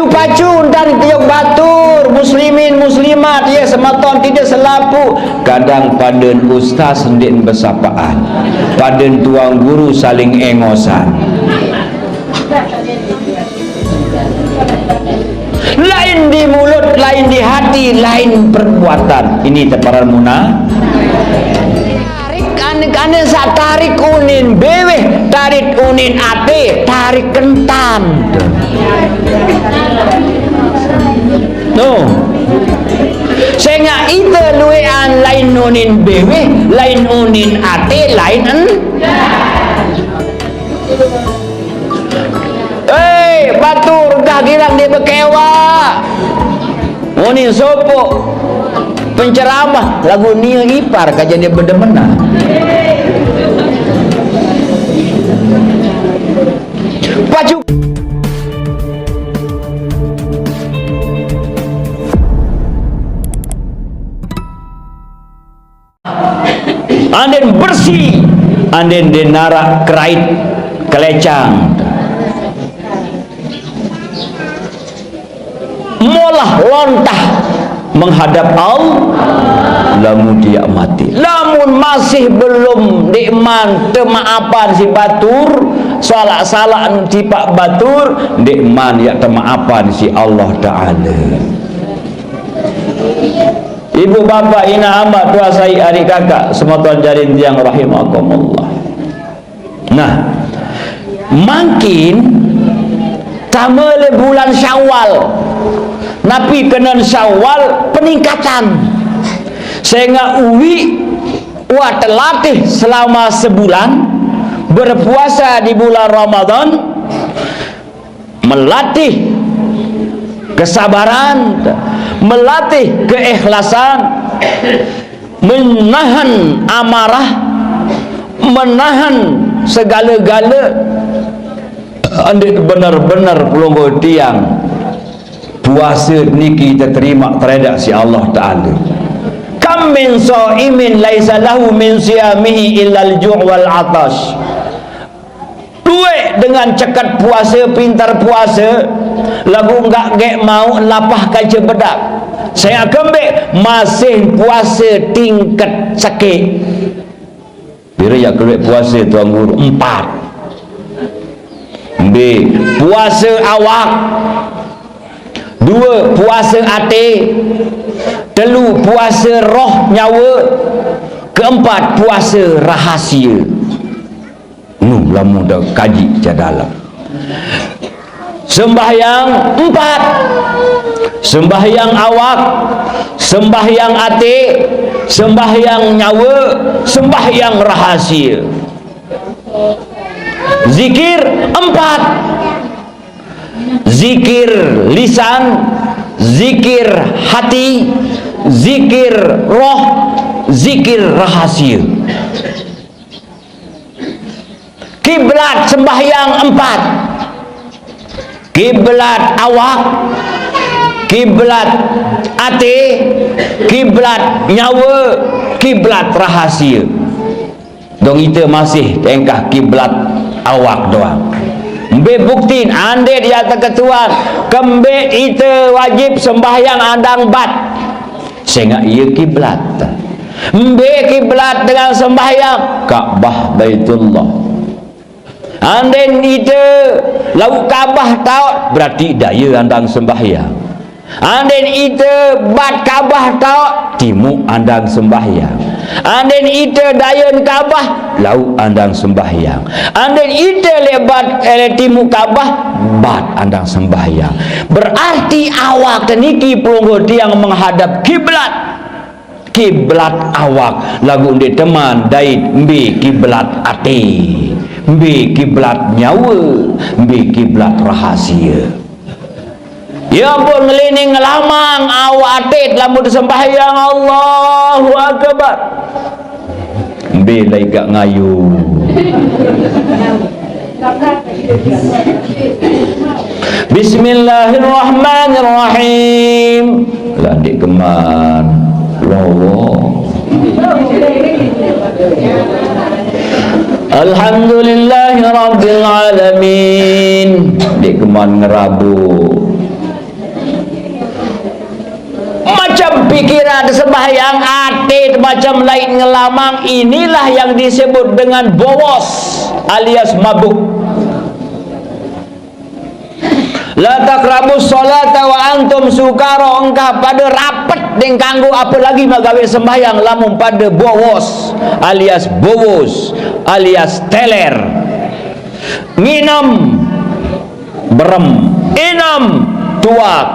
pacu-pacu dan tiup batur muslimin muslimat ya sematon tidak selapu kadang paden ustaz sendin bersapaan paden tuang guru saling engosan lain di mulut lain di hati lain perbuatan ini teparan munah ane sak tarik unin beweh tarik unin ate tarik kentan no sehingga itu luean lain unin beweh lain unin ate lain batur gak girang dia bekewa unin sopo penceramah lagu Nia Ipar kajian dia bedemena pacu anden bersih anden denara kerait kelecang molah lontah menghadap Allah lamun dia mati lamun masih belum nikman temaafan si batur salah-salah anu tipak batur nikman ya temaafan si Allah Ta'ala ibu bapak ina hamba tua saya adik kakak semua tuan jarin tiang rahimakumullah. Nah makin tamale bulan Syawal napi kena Syawal peningkatan sehingga uwi wa terlatih selama sebulan berpuasa di bulan Ramadan melatih kesabaran melatih keikhlasan menahan amarah menahan segala-gala andai benar-benar pelonggo tiang puasa niki terima terhadap si Allah Ta'ala kam min sha'imin laisa lahu min siyamihi illal ju' wal atash duwe dengan cekat puasa pintar puasa lagu enggak gek mau lapah kaca bedak saya kembek masih puasa tingkat sakit bila ya keluar puasa tuan guru 4 B puasa awak 2 puasa hati 3 puasa roh nyawa 4 puasa rahasia lamun dah kaji dalam sembahyang 4 sembahyang awak sembahyang hati sembahyang nyawa sembahyang rahasia zikir 4 zikir lisan zikir hati zikir roh zikir rahasia kiblat sembahyang 4 kiblat awak kiblat hati kiblat nyawa kiblat rahasia dong itu masih tengkah kiblat awak doang be buktiin ande dia ketuan kembe itu wajib sembahyang andang bat sehingga ia kiblat be kiblat dengan sembahyang Ka'bah Baitullah anden itu lauk Ka'bah tau berarti daya andang sembahyang anden itu bat Ka'bah tau timu andang sembahyang anden itu dayan Ka'bah lauk andang sembahyang anden itu lebat timu Ka'bah bat andang sembahyang berarti awak niki pelunggu tiang menghadap kiblat kiblat awak lagu di teman dait mbi kiblat ati mbi kiblat nyawa mbi kiblat rahasia ya ampun ngelining ngelamang awak atit lamun sembahyang Allahu Akbar mbi lai gak ngayu Bismillahirrahmanirrahim landik keman Allah Alhamdulillahi Rabbil Alamin di keman ngerabu dikira ada sembahyang ate macam lain ngelamang, inilah yang disebut dengan bowos alias mabuk. La taqrabus salata wa antum sukara, engkau pada rapat deng kanggo apa lagi magawe sembahyang lamun pada bowos alias bowos alias teler. Nginam berem, inam tuak,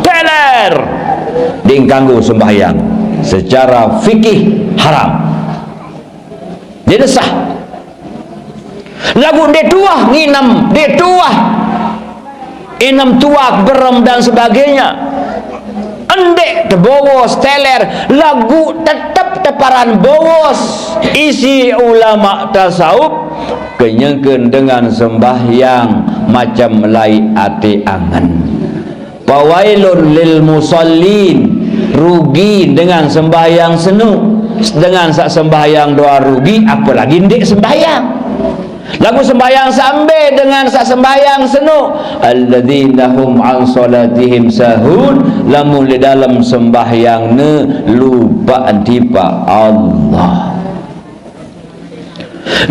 teler deng kanggo sembahyang secara fikih haram. Dia sah. Lagu dia tuah nginam, dia tuah inam tuak, berem dan sebagainya, endek bowos teler, lagu tetap teparan bowos. Isi ulama tasawuf kenyengkeun dengan sembahyang macam lai ate angan. Pawailun lil musallin, rugi dengan sembahyang senu, dengan sak sembahyang doa rugi, apalagi ndek sembahyang. Lagu sembahyang sampai dengan sak sembahyang senu, alladzina hum an salatihim sahun, lamun di dalam sembahyang ne lupa tiba Allah.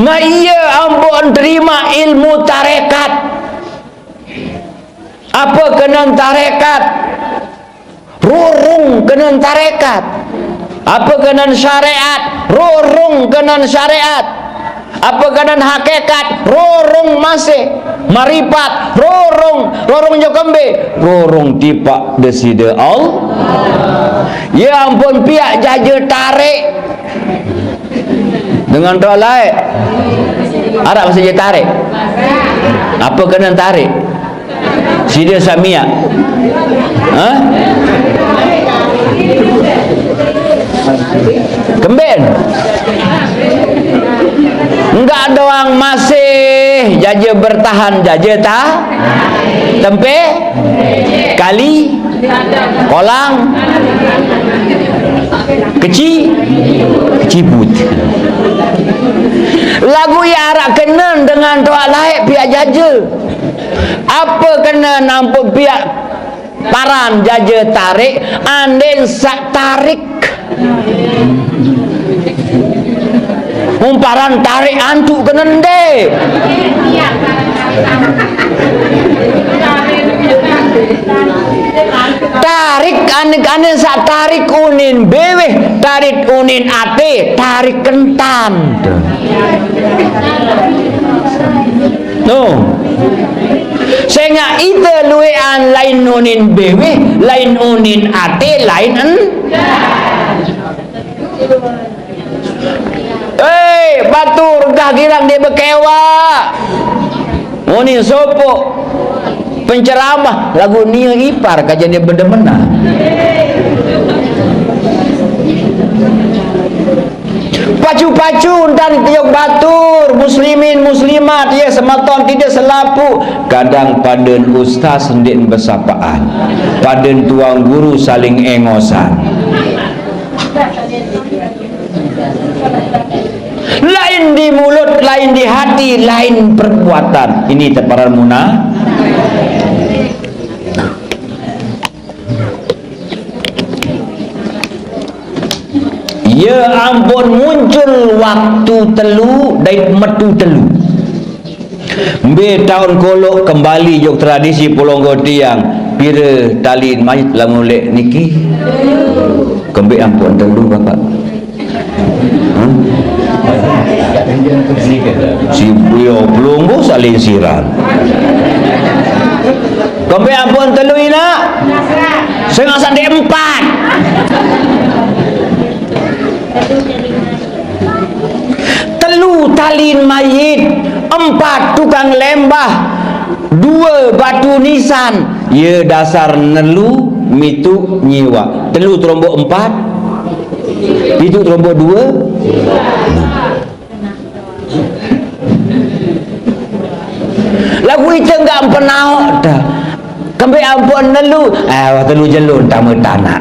Nah iya ampun terima ilmu tarekat. Apa kena tarekat? Rurung kena tarekat. Apa kena syariat? Rurung kena syariat. Apa keadaan hakikat? Rorong masih maripat, rorong jokembe, rorong tipak deside Allah. Ya ampun pihak jaja tarik dengan doa lain. Arab saja tarik. Apa kena tarik? Sida samia. Hah? Kemben. Enggak doang masih jaja bertahan, jaja tak tempe kali kolang kecibut. Lagu ya arak kena dengan doa laik pihak jaja. Apa kena nampuk pihak paran jaja tarik, anden sak tarik umparan tarik antuk kenende. Tarik aneh-aneh sak tarik unin beweh, tarik unin ate, tarik kentan. No. Sehingga itu luwean lain unin beweh, lain unin ate, lain batur gah girang dia bekewa. Unin sopo penceramah lagu nia ipar kajian dia berdemena. Pacu-pacu dan tiok batur muslimin muslimat ya sematon tidak selapu. Kadang paden ustaz hendak bersapaan, paden tuang guru saling engosan. Lain di mulut, lain di hati, lain perbuatan. Ini teparan munafik. Ya ampun muncul waktu telu dari metu telu. Mbe tahun kolok kembali jok tradisi Pulonggo tiang pira tali mayit lah mulai niki. Kembe ampun telu bapak. Si Buyo Pulonggo saling siram. Kembe ampun telu ina. Sengasan di 4. Telu talin mayit, 4 tukang lembah, 2 batu nisan. Ya dasar nelu mitu nyiwa. Telu terombok 4, itu terombok 2. Lagu itu enggak pernah dah. Kembe ampun nelu, telu jelun tamu tanah.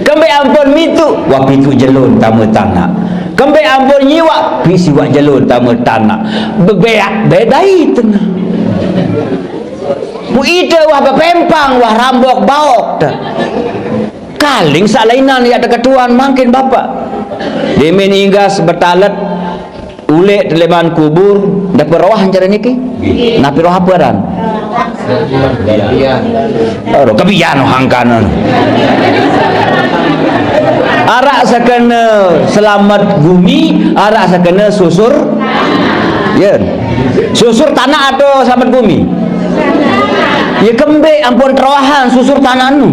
Kembe ampun mitu, wah pitu jelun tamu tanah. Kembe ampun nyiwa, pisi wak jelun tamu tanah. Bebeak bedai tengah. Mu ide wah bepempang, wah rambok baok dah. kaling salainan ya dekat tuan makin bapak demen inggas bertalet ulik teleman kubur dapat roh cara niki napi roh apa dan kebian hangkanan arak sakena selamat bumi arak sakena susur ya susur tanah atau selamat bumi ya kembe ampun terohan susur tanah nu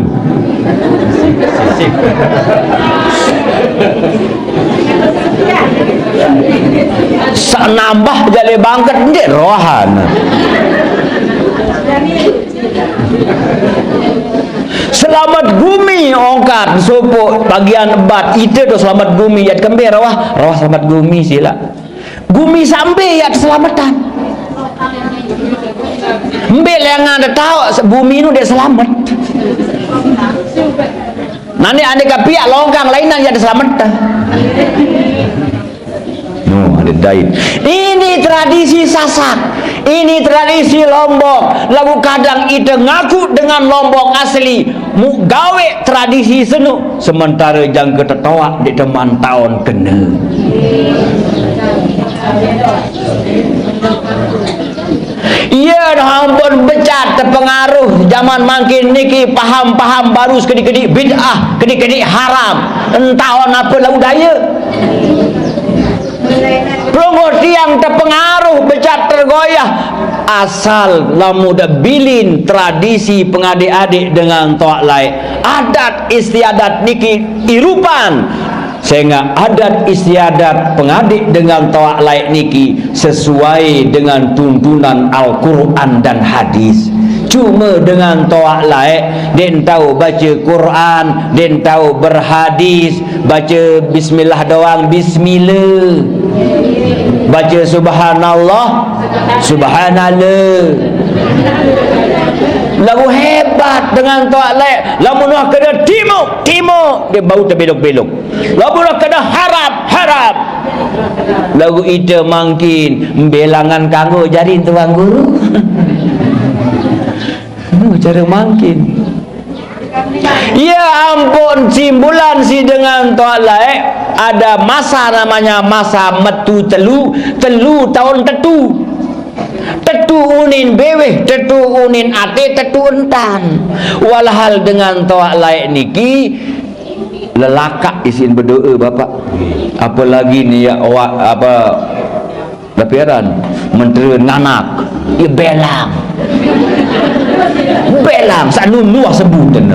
sak nambah jale bangket ndek rohan selamat bumi ongkat sopo bagian ebat itu do selamat bumi ya kembe rawah selamat bumi sila bumi sampai ya keselamatan mbel yang ada tahu bumi nu dia selamat nanti ada kapiak longkang lainan ya selamat no ada dain ini tradisi Sasak ini tradisi Lombok lagu kadang ide ngaku dengan Lombok asli mu gawe tradisi senu sementara jang ketetoak di teman tahun kena iya ampun becat terpengaruh zaman makin niki paham-paham baru kedik-kedik bid'ah kedik-kedik haram entah apa lagu daya pelongo tiang terpengaruh becat tergoyah asal lamu dah bilin tradisi pengadik-adik dengan toak lain adat istiadat niki irupan sehingga adat istiadat pengadik dengan toak lain niki sesuai dengan tuntunan Al-Quran dan hadis cuma dengan toak lain den tahu baca Quran den tahu berhadis baca bismillah doang bismillah baca subhanallah subhanallah lagu hebat dengan toak lain lamun nak kena timuk dia bau terbelok-belok lamun nak kena harap lagu ide mangkin belangan kanggo jari tuang guru cara mangkin ya ampun simbulan si dengan toak lain ada masa namanya masa metu telu tahun tetu unin beweh tetu unin ate tetu entan walhal dengan toak lain niki lelakak isin berdoa bapak apalagi ni ya apa lapiran menteri nanak ya belang sak nunuah sebutan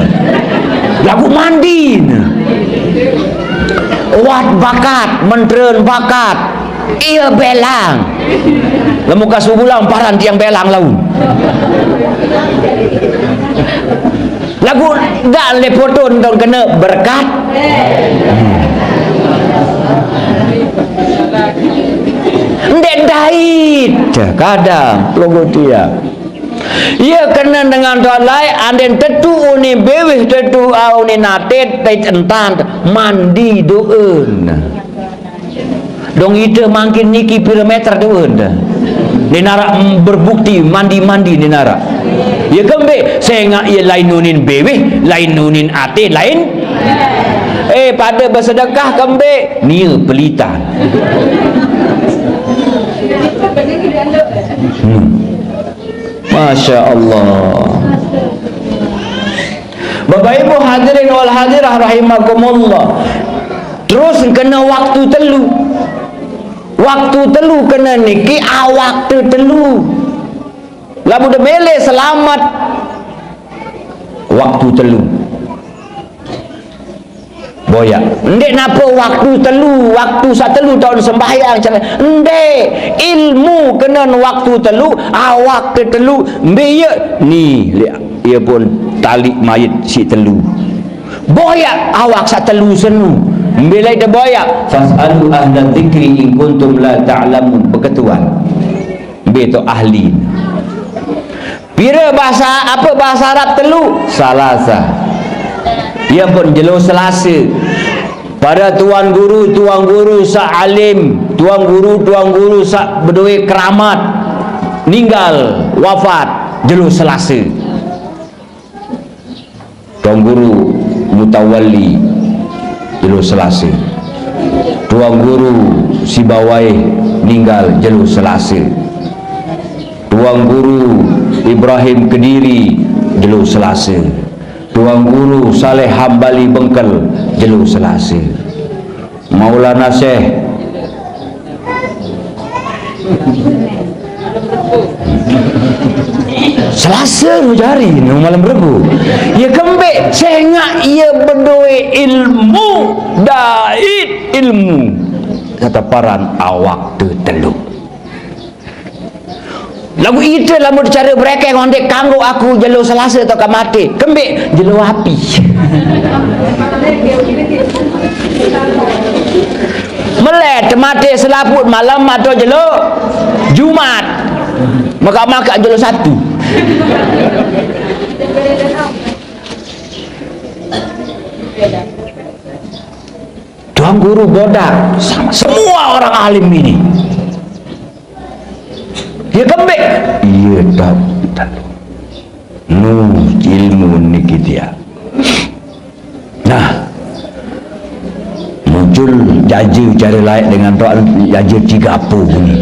lagu mandi wat bakat menteren bakat iya belang lemu kasubulang paran tiang belang laun lagu dak lepoton dong kena berkat ndek dait kadang logo dia ia kena dengan doa lain anden tetu uni beweh tetu uni natet tait entan mandi doeun dong ide makin niki kilometer doeun ni nara berbukti mandi ni nara ya kembe sehingga ia lain nunin beweh lain nunin ate lain pada bersedekah kembe ni pelitan Masya Allah. Bapak Ibu hadirin wal hadirah rahimakumullah. Terus kena waktu telu kena niki waktu telu lalu dah mele selamat waktu telu boya ndek napa waktu satelu tahun sembahyang ndek ilmu kena waktu telu awak ke telu mbe ni ia pun tali mayit si telu boya awak satelu senu mbe lai de boya fasalu ahla dzikri in kuntum la ta'lamun beketuan mbe tu ahli pira bahasa Arab telu salasa dia pun jelo selasa pada tuan guru sak alim tuan guru sak berdua keramat ninggal wafat jelo selasa tuan guru Mutawalli jelo Selasa. Tuang Guru Sibawai meninggal jelo Selasa. Tuang Guru Ibrahim Kediri jelo Selasa. Tuang Guru Saleh Hambali Bengkel jelo Selasa. Maulana Syekh Selasa jari ni malam Rebu. Ya kembek cengak ia berdoi ilmu dait ilmu kata paran awak tu teluk. Lagu itu lamu cara mereka yang ondek kanggo aku jelo Selasa atau mati. Kembek jelo api. Melet mati selaput malam atau jelo Jumat. Maka jelo satu. Tuan Guru bodak sama semua orang alim ini. Dia kembek. Iya tak. Ilmu niki dia. Nah, muncul jaja cara lain dengan doa jaja 30 ni.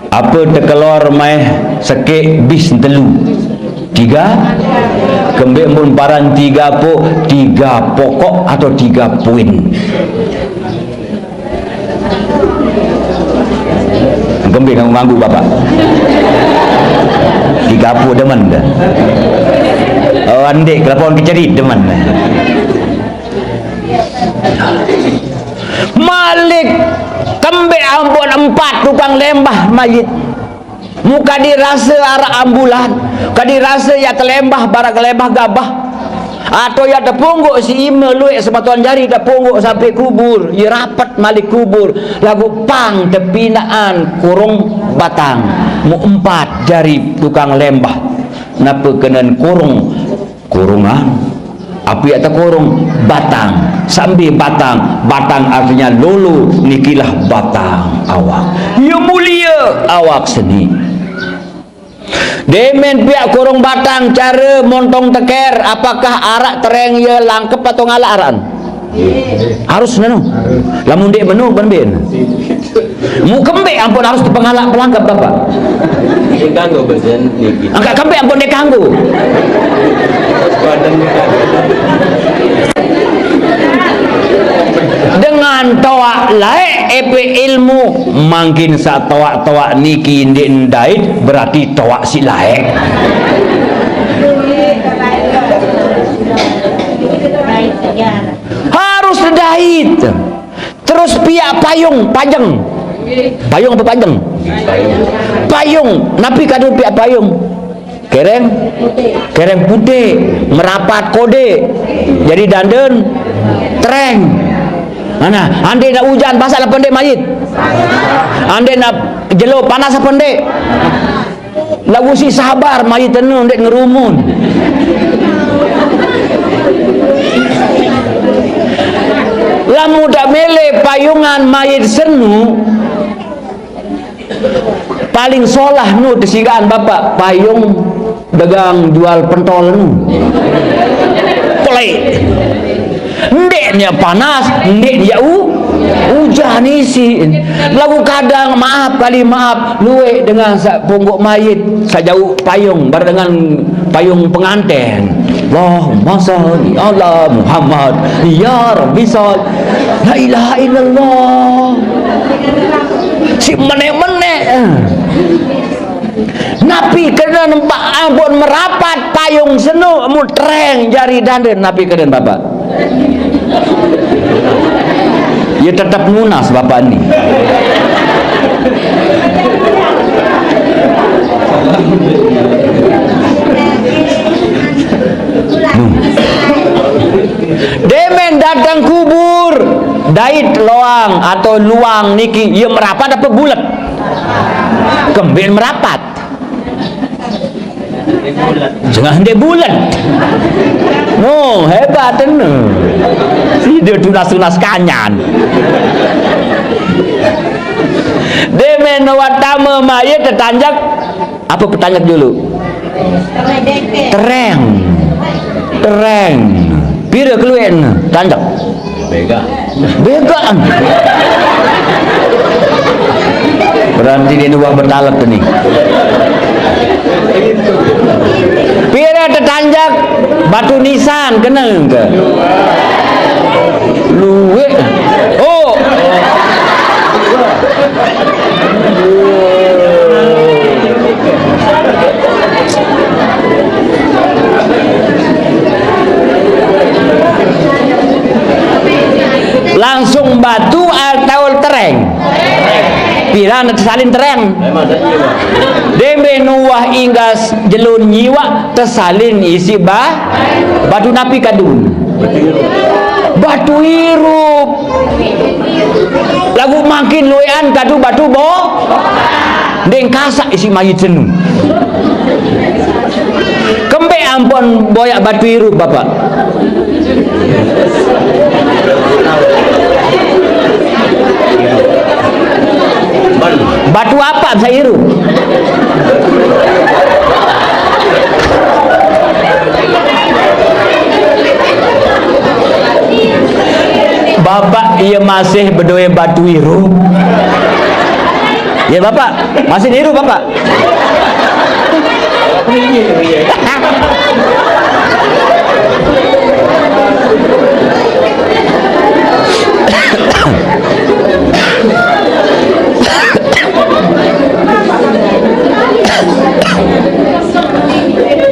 Apa terkeluar mai sekek bis telu 3 kembek mun paran 3 pokok atau 3 poin. Kembek kamu ganggu bapak 30 deman dah. Oh andek kelapon kecerit deman dah. Malik kembek ampun 4 tukang lembah mayit. Muka dirasa arah ambulan, kadirasa ya telembah barak lembah gabah. Atau ya terpungguk si ima luik sebatuan jari terpungguk sampai kubur. Ya rapat malik kubur. Lagu pang tepinaan kurung batang. Mu 4 jari tukang lembah. Napa kenan kurungan? Api atau kurung batang sambil batang artinya lulu nikilah batang awak ya mulia awak seni demen pihak kurung batang cara montong teker apakah arak tereng ya langkep atau ngalah aran harus nanu lamun dek menu ben mu kembek ampun harus dipengalak pelangkap bapak kanggo besen niki angkat kembek ampun dek kanggo dengan toak laek epe ilmu mungkin sa toak niki ndait berarti toak si laek harus dait terus pihak payung apa pajeng payung napi kadu pihak payung kereng putih merapat kode jadi danden tereng mana ande nak hujan basah lah pendek mayit ande nak jelo panas lah pendek lagu si sabar mayit tenung dek ngerumun lamu dak mele payungan mayit senu paling solah nu desigaan bapak payung dagang jual pentol nu pelai ndeknya panas ndeknya hujan isi lagu kadang maaf luwe dengan pungguk mayit sajauh payung bar dengan payung pengantin Allahumma sholli ala Muhammad ya Rabbi shol la ilaha illallah si menek-menek napi kena nampak ampun merapat payung senu mu tereng jari danden napi kena bapak ya tetap munas bapak ni demen datang kubur dait loang atau luang niki ia merapat apa bulat kembali merapat jangan dia bulat no hebat ini si dia tunas kanyan demen watama mayat tertanjak apa petanjak dulu tereng tereng pira keluen tanjak bega berarti dia dua bertalak ni pira tetanjak batu nisan kenal ke luwe oh langsung batu atau tereng pira tersalin tereng demre nuwah inggas jelun nyiwa tersalin isi batu napi kadun batu hirup lagu makin luean kadu batu bo deng kasak isi mayit senun kembe ampun boyak batu hirup bapak batu apa bisa hirup bapak ia masih berdoa batu hirup ya bapak masih hirup bapak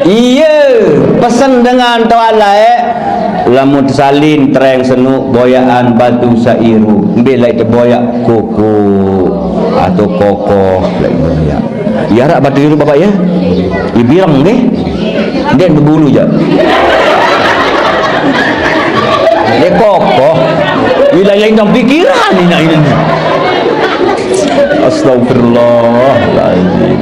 iya pesan dengan tawalai lamun salin tereng senu boyaan batu sairu bila itu boyak koko atau kokoh lagi boyak ya rak batu iru bapak ya ibirang deh dia berbulu je dia kokoh wilayah yang pikiran ini astagfirullahaladzim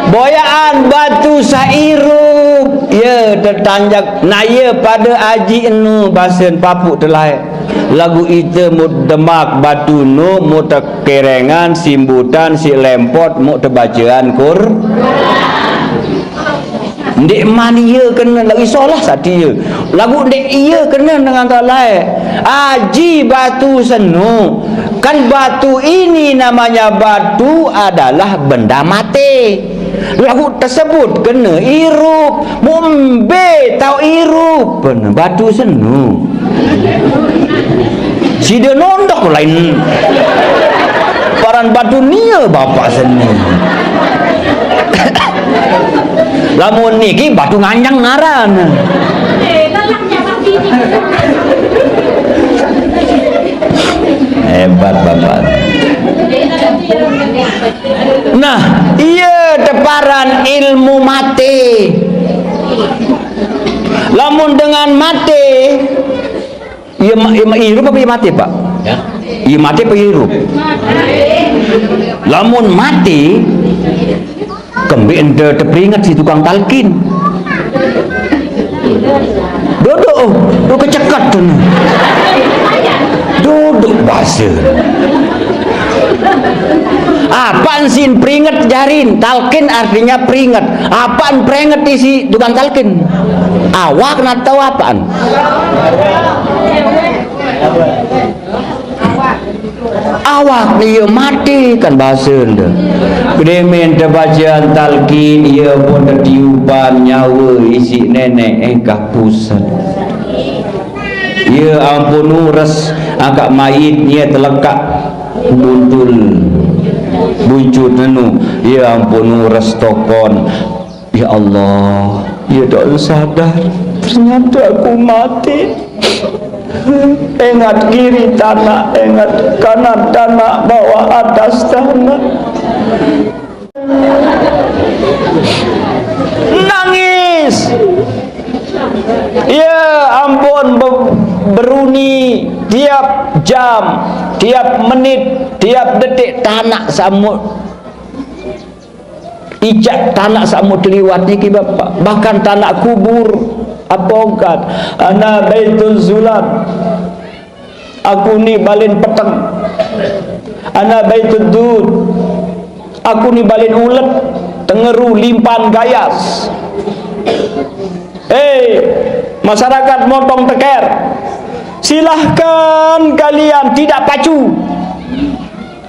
boyaan batu sairup ya tertanjak naya pada aji enu basen papuk telai lagu itu mu demak batu nu mu terkerengan simbutan si lempot mu terbacaan kur ndek mani ya kena lagi solah sati ya lagu ndek iya kena dengan talai aji batu senu kan batu ini namanya batu adalah benda mati lagu tersebut kena irup mumbe tau irup bener batu senu si dia nondok lain paran batu nia bapak senu lamun niki batu nganjang ngaran hebat bapak. Nah iya teparan ilmu mati lamun dengan mati iya hirup apa iya mati pak ya iya mati apa hirup lamun mati kembi ente teperingat si tukang talkin duduk kecekat duduk basir apaan sin peringat jarin talkin artinya peringat apaan peringat isi tukang talkin awak nak tahu apaan awak dia mati kan bahasa anda gede minta bacaan talkin ia pun tertiupan nyawa isi nenek pusat ia ampun uras angkat mayitnya terlekat buntul buncut nenu ya ampun uras tokon ya Allah ya tak sadar ternyata aku mati ingat kiri tanah ingat kanan tanah bawah atas tanah nangis ya ampun beruni tiap jam tiap menit tiap detik tanah samut ijak tanah samut liwat niki bapak bahkan tanah kubur apongkat ana baitul zulam aku ni balin peteng ana baitul dud aku ni balin ulet Tengeru limpan gayas. Masyarakat motong teker, silahkan kalian tidak pacu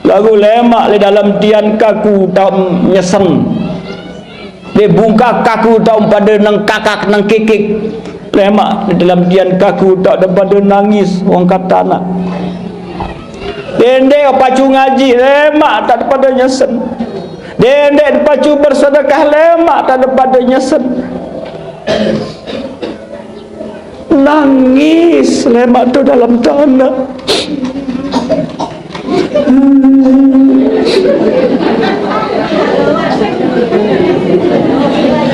lagu lemak di dalam tian kaku tahu nyesen di bungkak kaku tahu pada nang kakak nang kekek lemak di dalam tian kaku tak pada nangis orang kata anak dendek pacu ngaji lemak tak pada nyesen, dendek pacu bersedekah lemak tak pada nyesen, nangis lemak tu dalam tanah.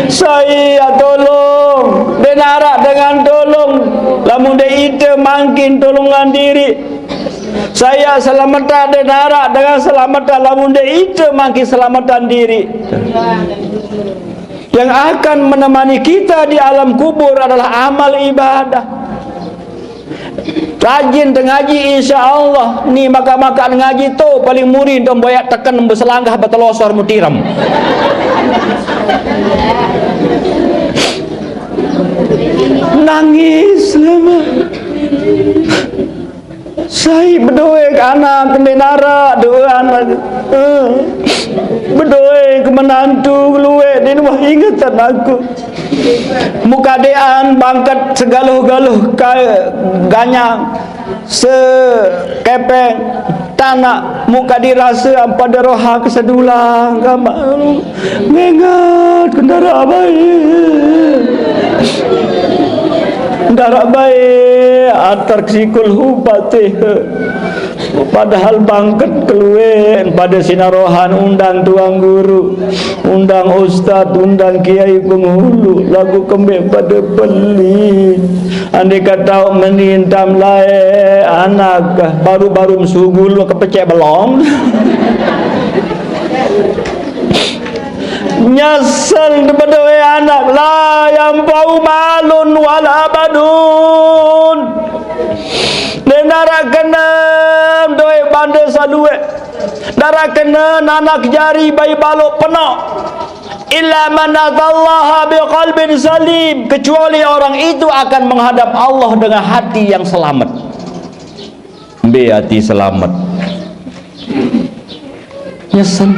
Saya tolong denarak dengan tolong lamun de ite mangkin tolongan diri. Saya selamatan denarak dengan selamatan lamun de ite mangkin selamatan diri. Yang akan menemani kita di alam kubur adalah amal ibadah. Rajin ngaji insya-Allah. Ni makan-makan ngaji tu paling murid dong boyak tekan berselanggah betelosor mutiram. Nangis lama. Saya berdoa ke anak kendenara doa anak. Berdoa ke menantu keluar dia wah ingatan aku. Muka dean bangkat segaluh-galuh ganyang sekepeng tanah muka dirasa pada roha kesedulang gamak mengat kendara baik kendara baik antar sikul hubatih padahal bangkat keluar pada sinarohan undang tuang guru, undang ustaz, undang kiai penghulu lagu kembali pada pelit andai kata menintam lae anak baru-baru mesugul kepecek belong nyesel daripada anak la yang bau malun wala badun denara kenam doi banda salue dara kena anak jari bayi balok penak illa man atallaha biqalbin salim, kecuali orang itu akan menghadap Allah dengan hati yang selamat. Hati selamat nyesel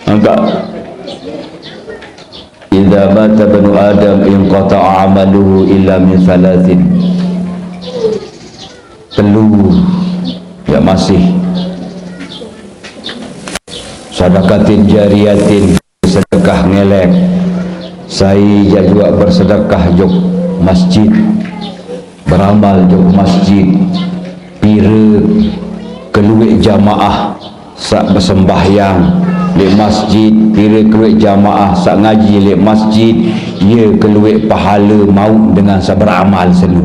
enggak. Idza mata banu adam inqata'a amaluhu illa min thalathin. Perlu ya masih sedekatin jariyatin, sedekah ngelek. Saya juga bersedekah jok masjid, beramal jok masjid, pira keluar jamaah sak bersembahyang di masjid, pira keluar jamaah sak ngaji di masjid, ia keluar pahala mau dengan saberamal selu.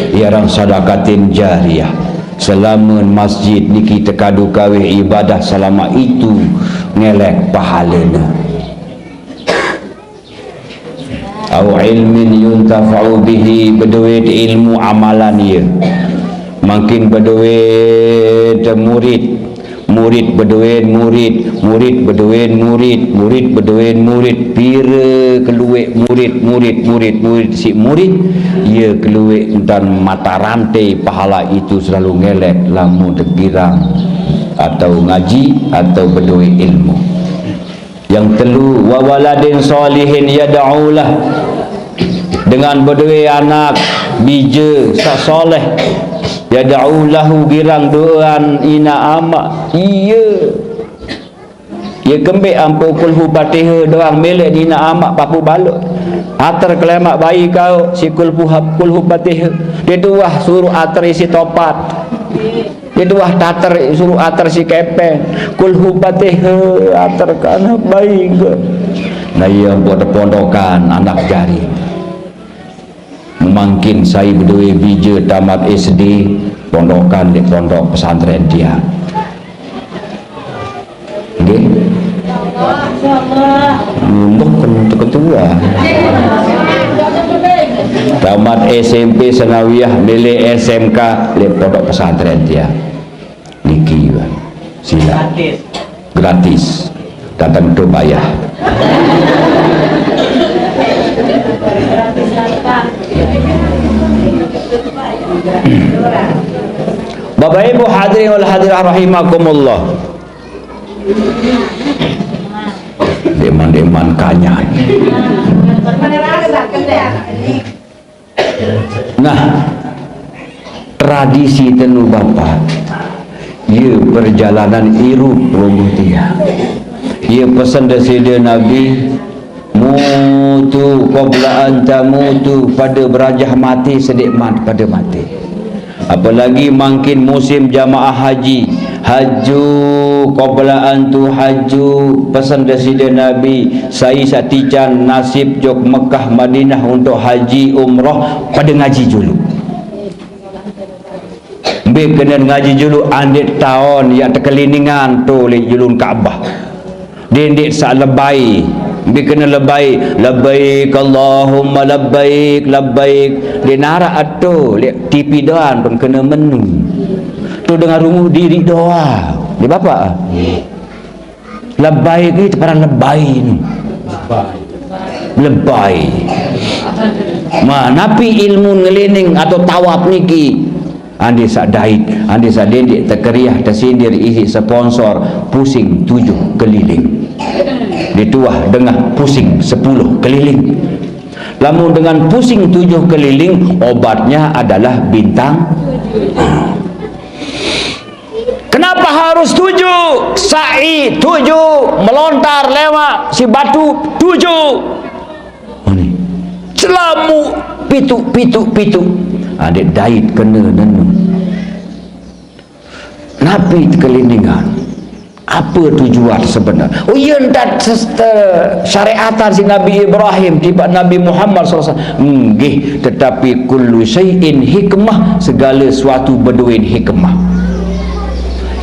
Iarang sedekatin jariyah. Selama masjid ni kita kadu kawih ibadah selama itu ngelek pahalanya. Au ilmin yuntafa'u bihi, berduit ilmu amalan dia. Makin berduit murid, murid berduit murid, murid berduit murid, murid berduit murid, pira keluar murid si murid ia keluar dan mata rantai pahala itu selalu ngelek lamu tergirang atau ngaji atau berduit ilmu. Yang telu wa waladin salihin yad'ulah, dengan berduit anak bija soleh yad'ulahu girang doan ina amak iya ia kembik ampu kulhu batih doang melek dina amak papu baluk atar kelemak bayi kau si kulhu batih dia tuah suruh atar isi topat, dia tuah tatar suruh atar si kepeng kulhu batih atar kana bayi ke nah ia buat pondokan anak jari. Mungkin saya berdua bija tamat SD pondokan di pondok pesantren dia. Okay? Untuk ketua. Tamat SMP Senawiyah milik SMK di pondok pesantren dia. Niki sila gratis. datang tu bayar. Bapak Ibu hadirin wal hadirah rahimakumullah. Deman-deman kanya. Nah, tradisi tenu bapa, ia perjalanan irup dia. Ia pesan dari Nabi, mutu qabla anta mutu, pada berajah mati sedikmat pada mati. Apalagi makin musim jamaah haji, haju qabla antu haju, pesan dari Nabi, saya satican nasib jok Mekah Madinah untuk haji umrah pada ngaji dulu. Be kena ngaji dulu andit tahun yang terkeliningan tu le julun Kaabah. Dendik sak lebai, be kena lebai, labbaik Allahumma labbaik labbaik. Dia nara atu le TV doan pun kena menu. Tu dengan runguh diri doa. Dia bapa. Labbaik ni para lebai ni. Lebai. Napi ilmu ngelining atau tawaf niki. Andi sak dait, andi sak dendik terkeriah tersindir isi sponsor pusing 7 keliling. Dituah dengan pusing 10 keliling. Lamun dengan pusing 7 keliling, obatnya adalah bintang. Kenapa harus 7? Sa'i 7, melontar lewat si batu 7. Ini selamu pitu. Adik dait kena nenu. Napi keliningan. Apa tujuan sebenarnya? Oh iya, tak syariatan si Nabi Ibrahim tiba Nabi Muhammad SAW. Tetapi kullu syai'in hikmah, segala sesuatu berduit hikmah.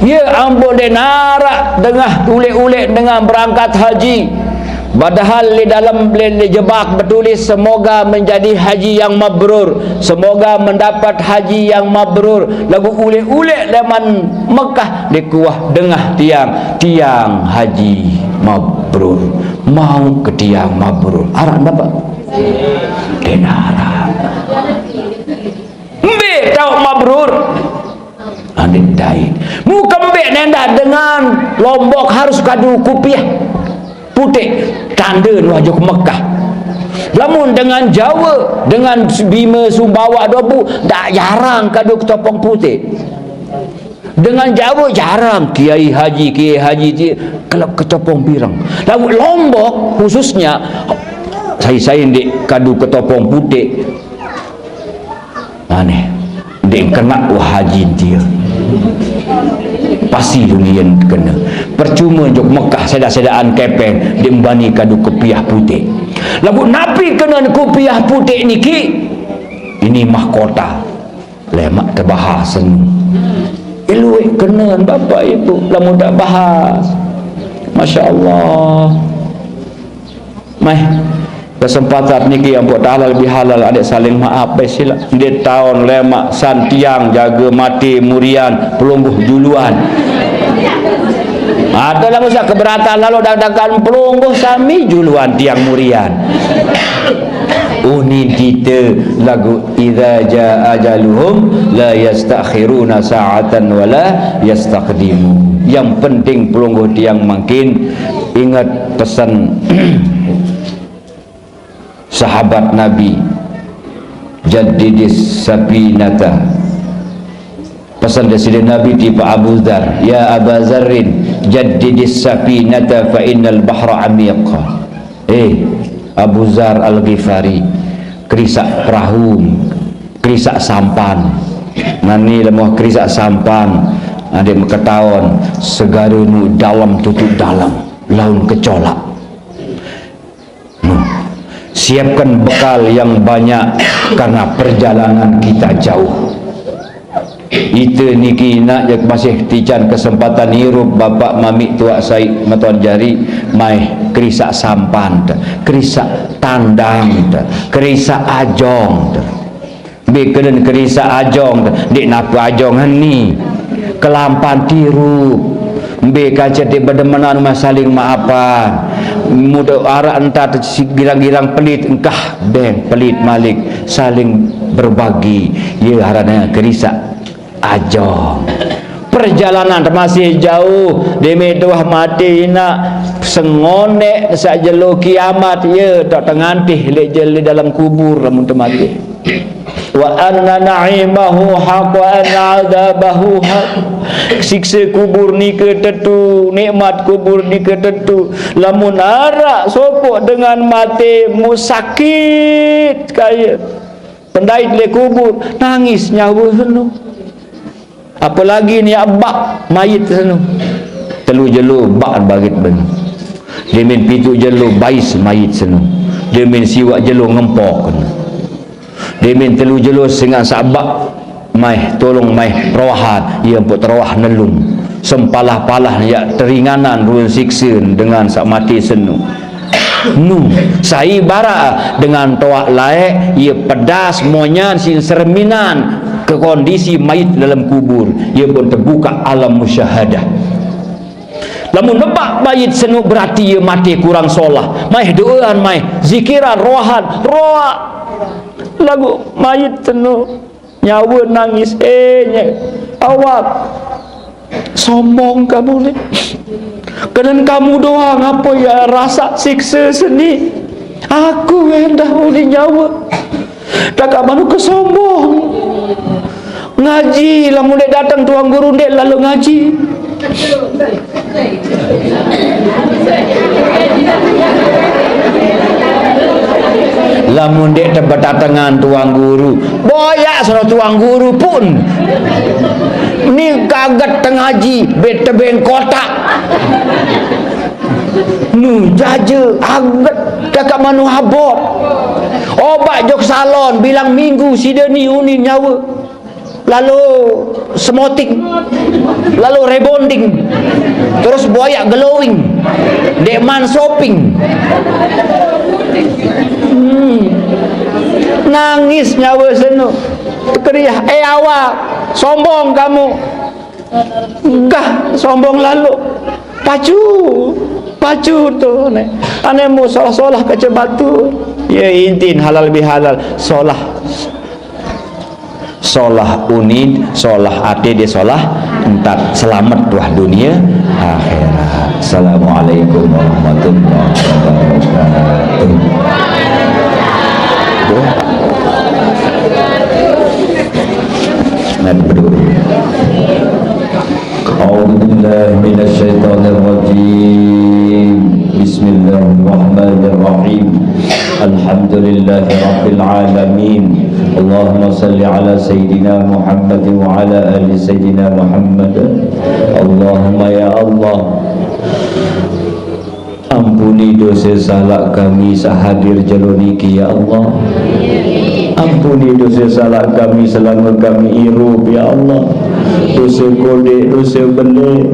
Ya ampun, dia narak dengan ulik-ulik dengan berangkat haji. Padahal di dalam jebak bertulis semoga menjadi haji yang mabrur, semoga mendapat haji yang mabrur. Lagu ulik-ulik zaman Mekah dikuah dengah tiang haji mabrur, mau ke tiang mabrur. Arah dapat denara mbek tahu mabrur adik dai muka mbek nendah dengan Lombok harus kadu kupiah putih tanda wajah Mekah. Lamun dengan Jawa, dengan Bima Sumbawa Dobu, tak jarang kadu ketopong putih. Dengan Jawa jarang kiai haji kelab ketopong pirang. Lalu Lombok khususnya saya di kadu ketopong putih. Aneh, dek kena haji dia. Pasti dunia kena. Percuma jok Mekah sedaan kepeng diembani kadu kopiah putih. Lagu napi kena kopiah putih niki, ini mahkota lemak terbahas elok kena bapak ibu lamun tak bahas. Masya Allah. Mai kesempatan niki yang buat halal lebih halal adik saling maaf sila. Dia tahun lemak santiang jaga mati murian pelumbuh juluan. Ada lah musa keberatan lalu dadakan pelungguh sami juluan tiang murian. Ini kita lagu idza jaa ajaluhum la yastakhiruna sa'atan wala yastaqdimu. Yang penting pelungguh tiang makin ingat pesan sahabat Nabi, jaddidis sapinata. Pesan dari Nabi tiba Abu Dzar, ya Aba Dzarrin jaddidis sapinata fa innal bahra amiq. Abu Dzar Al-Ghifari, kerisak perahu, kerisak sampan. Nani lemoh kerisak sampan, ada ketahuan segara nu dalam tutup dalam, laun kecolak. Siapkan bekal yang banyak karena perjalanan kita jauh. Itu niki nak je masih tijan kesempatan hirup bapak mami tua Said Matuan Jari mai kerisak sampan, kerisak tandang, kerisak ajong. Bikenen kerisak ajong, dik napa ajong ni kelampan tiru Be kaca di bedemenan saling maafan. Muda arah entah girang-girang pelit engkah beng pelit malik saling berbagi. Ya harana gerisak aja. Perjalanan masih jauh demi tuah mati nak sengonek saja lo kiamat ya tak tengantih lejeli dalam kubur lamun mati. Wa anna na'imahu haq wa anna 'adzabahu haq. Siksa kubur ni ketentu, nikmat kubur ni ketentu. Lamun arak sopok dengan mati musakit kaya pendait le kubur nangis nyawa senu. Apalagi ni abak mayit senu. Telu jelu bak bagit ben. Demin pitu jelu bais mayit senu. Demin siwak jelu ngempok. Demin telu jelu singan sabak mai tolong mai rawahan ia pun terawah nelung sempalah-palah ya teringanan ruang siksa dengan sak mati senu. Nu sai bara dengan toak laek ia pedas monyan sin serminan ke kondisi mayit dalam kubur ia pun terbuka alam musyahadah. Lamun nebak mayit senu berarti ia mati kurang solah mai doaan mai zikiran rohan roa lagu mayit senu nyawa nangis awak sombong kamu ni kena kamu doang apa ya rasa siksa seni aku hendak uli nyawa tak manu kesombong ngaji lah mulai datang tuang guru dek lalu ngaji lamun dek berdatangan tuang guru boyak suruh tuang guru pun ni kaget tengaji betebeng kotak nu jaja aget kakak manu habot obat jok salon bilang minggu sideni uni nyawa lalu smoting lalu rebonding terus boyak glowing dekman shopping nangis nyawa senu keriah awak sombong kamu enggak sombong lalu pacu tu ane mu solah kaca batu ya intin halal bihalal solah unid solah ate dia solah entar selamat tuah dunia akhirat. Assalamualaikum warahmatullahi wabarakatuh. A'udzubillahi minasyaitonir rajim. Bismillahirrahmanirrahim. Alhamdulillahi rabbil alamin. Allahumma salli ala sayyidina Muhammad wa ala ali sayyidina Muhammad. Allahumma ya Allah, ampuni dosa salah kami sahadir jaluniki ya Allah. Ampuni dosa salah kami selama kami hirup ya Allah. Dosa kodek, dosa belik,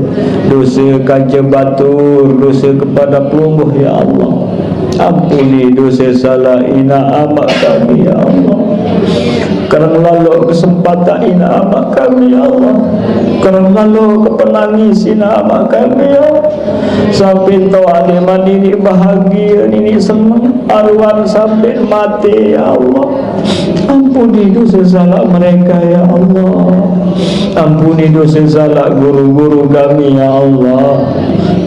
dosa kaca batur, dosa kepada pelumbuh ya Allah. Ampuni dosa salah ina amak kami ya Allah. Kerana lalu kesempatan ina amak kami ya Allah. Kerana lalu kepenangis ina amak kami ya Allah. Sampai tahu ada mandi ini bahagia ini senang arwan sampai mati ya Allah. Ampuni dosa salah mereka ya Allah. Ampuni dosa salah guru-guru kami ya Allah.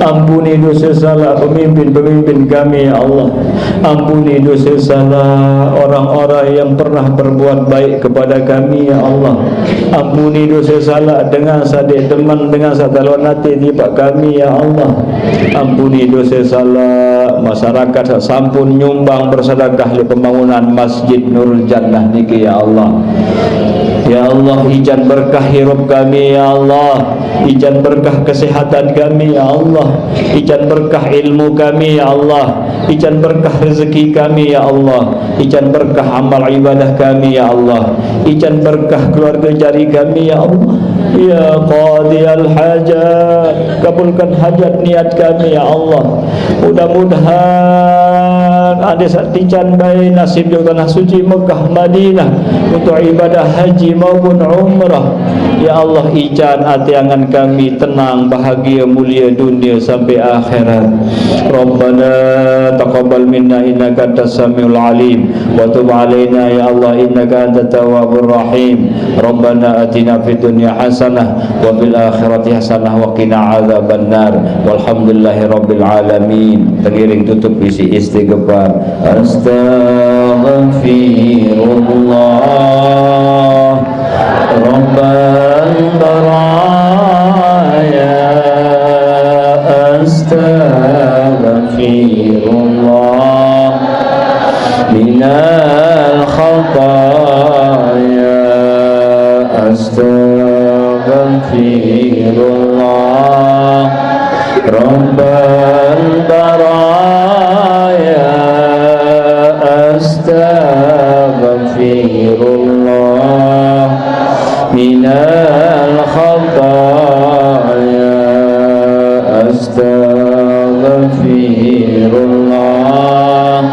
Ampuni dosa salah pemimpin-pemimpin kami ya Allah. Ampuni dosa salah orang-orang yang pernah berbuat baik kepada kami ya Allah. Ampuni dosa salah dengan sadik teman, dengan satalon hati tiba kami ya Allah. Ampuni dosa salah masyarakat sampun nyumbang bersedekah di pembangunan Masjid Nurul Jannah niki ya Allah. Ya Allah, ijan berkah hidup kami ya Allah. Ijan berkah kesehatan kami ya Allah. Ijan berkah ilmu kami ya Allah. Ijan berkah rezeki kami ya Allah. Ijan berkah amal ibadah kami ya Allah. Ijan berkah keluarga jari kami ya Allah. Ya qadiyal hajat, kabulkan hajat niat kami ya Allah. Mudah-mudahan ada sakti can baik nasib di tanah suci Mekah Madinah untuk ibadah haji maupun umrah. Ya Allah, ican atiangan kami tenang, bahagia, mulia dunia sampai akhirat. Rabbana taqabbal minna innaka antas samiul alim wa tub alaina ya Allah innaka antat tawwabur rahim. Rabbana atina fid dunya hasanah wa fil akhirati hasanah wa qina adzabannar. Walhamdulillahi rabbil alamin. Tergiring tutup isi istighfar. Astaghfirullah Rabbal baraya. Astaghfirullah minal khataya. Astaghfirullah Rabbal baraya. Astaghfirullah minal khataya. Astaghfirullah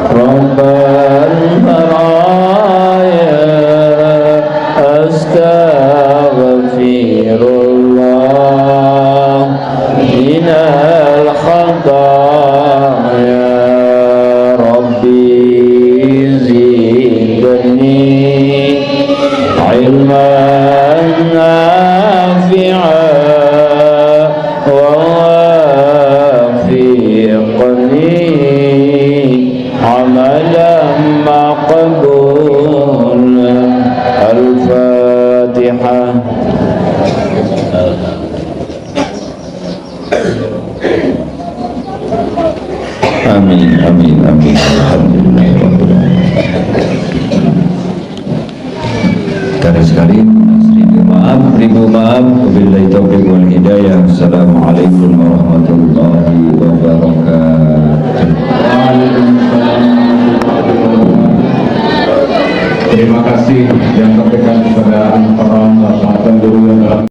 Rabbal baraya. Astaghfirullah minal khataya. Rabbi zidni ilman nafi'an wa wafiqni amalan maqbulan. Al-Fatihah. Amin, amin, amin. Alhamdulillah. Sekali ribu maaf. Wabillahi taufiq wal hidayah. Assalamualaikum warahmatullahi wabarakatuh. Terima kasih yang sampaikan